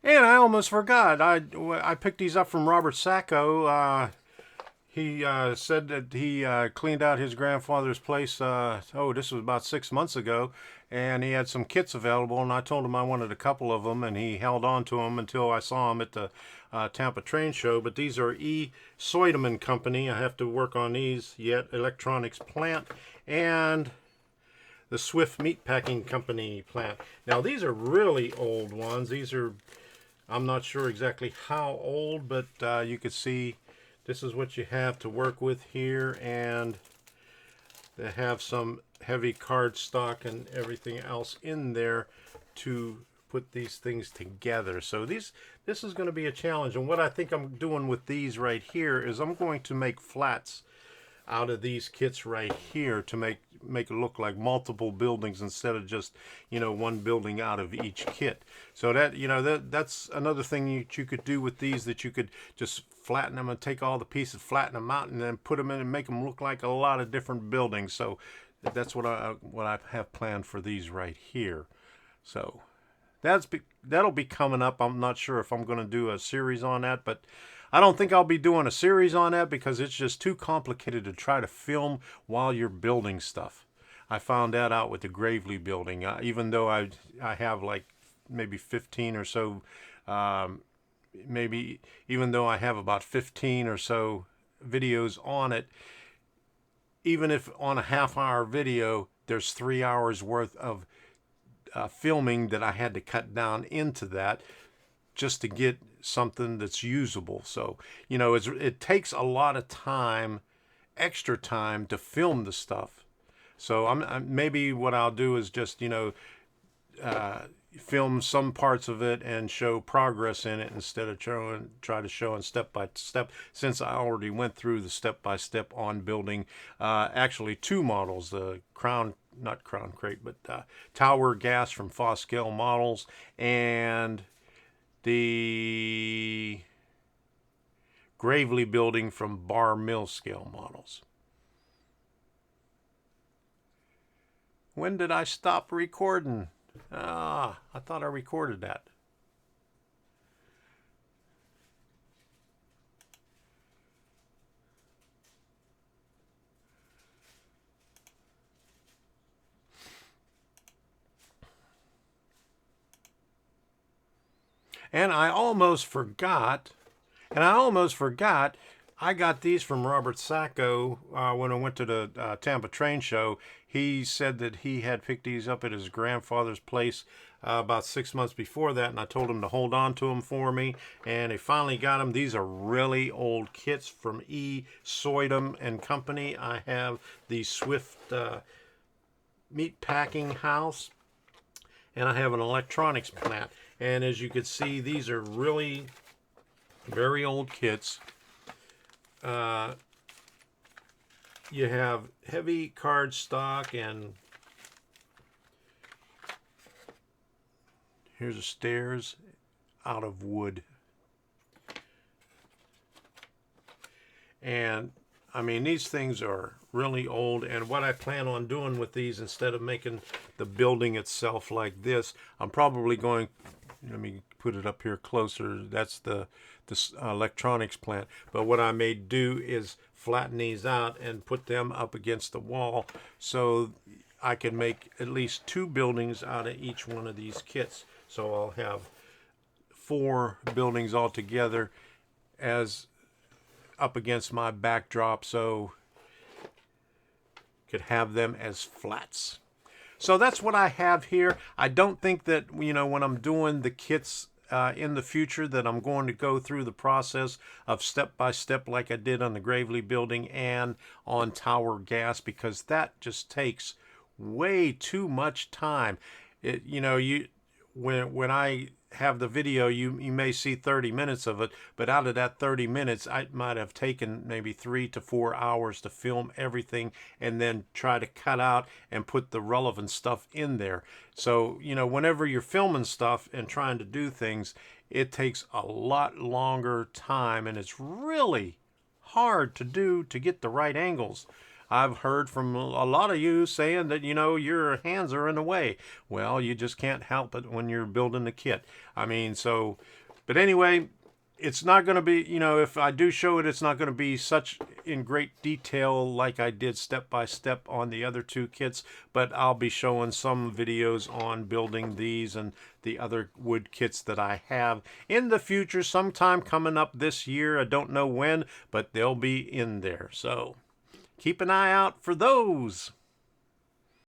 And I almost forgot. I picked these up from Robert Sacco. He said that he cleaned out his grandfather's place. This was about 6 months ago, and he had some kits available. And I told him I wanted a couple of them, and he held on to them until I saw him at the Tampa Train Show. But these are E. Soydeman Company. I have to work on these yet. Electronics plant and the Swift Meat Packing Company plant. Now these are really old ones. These are, I'm not sure exactly how old, but you can see this is what you have to work with here, and they have some heavy cardstock and everything else in there to put these things together. So this is going to be a challenge, and what I think I'm doing with these right here is I'm going to make flats out of these kits right here to make it look like multiple buildings instead of just, one building out of each kit. So that's another thing that you could do with these, that you could just flatten them and take all the pieces, flatten them out, and then put them in and make them look like a lot of different buildings. So that's what I have planned for these right here. So that'll be coming up. I'm not sure if I'm going to do a series on that, but I don't think I'll be doing a series on that because it's just too complicated to try to film while you're building stuff. I found that out with the Gravely building. Even though I have like maybe 15 or so, maybe even though I have about 15 or so videos on it, even if on a half-hour video, there's 3 hours worth of filming that I had to cut down into that just to get something that's usable. So, it takes a lot of time, extra time, to film the stuff. So maybe what I'll do is just, film some parts of it and show progress in it instead of try to show in step by step, since I already went through the step by step on building actually two models, the not Crown Crate, but Tower Gas from Foscale Models, and the Gravely building from Bar Mill Scale Models. When did I stop recording? I thought I recorded that. And I almost forgot, I got these from Robert Sacco when I went to the Tampa Train Show. He said that he had picked these up at his grandfather's place about 6 months before that, and I told him to hold on to them for me, and he finally got them. These are really old kits from E. Soydem and Company. I have the Swift Meat Packing House, and I have an electronics plant. And as you can see, these are really very old kits. You have heavy cardstock, and here's the stairs out of wood. And I mean, these things are really old, and what I plan on doing with these, instead of making the building itself like this, I'm probably going, let me put it up here closer, that's the electronics plant. But what I may do is flatten these out and put them up against the wall so I can make at least two buildings out of each one of these kits. So I'll have 4 buildings altogether as up against my backdrop, so could have them as flats. So that's what I have here. I don't think that, when I'm doing the kits in the future, that I'm going to go through the process of step by step like I did on the Gravely building and on Tower Gas, because that just takes way too much time. When I have the video, you may see 30 minutes of it, but out of that 30 minutes, I might have taken maybe 3 to 4 hours to film everything and then try to cut out and put the relevant stuff in there. So, whenever you're filming stuff and trying to do things, it takes a lot longer time, and it's really hard to do to get the right angles. I've heard from a lot of you saying that, your hands are in the way. Well, you just can't help it when you're building the kit. I mean, so, but anyway, it's not going to be, if I do show it, it's not going to be such in great detail like I did step by step on the other two kits, but I'll be showing some videos on building these and the other wood kits that I have in the future, sometime coming up this year. I don't know when, but they'll be in there. So keep an eye out for those.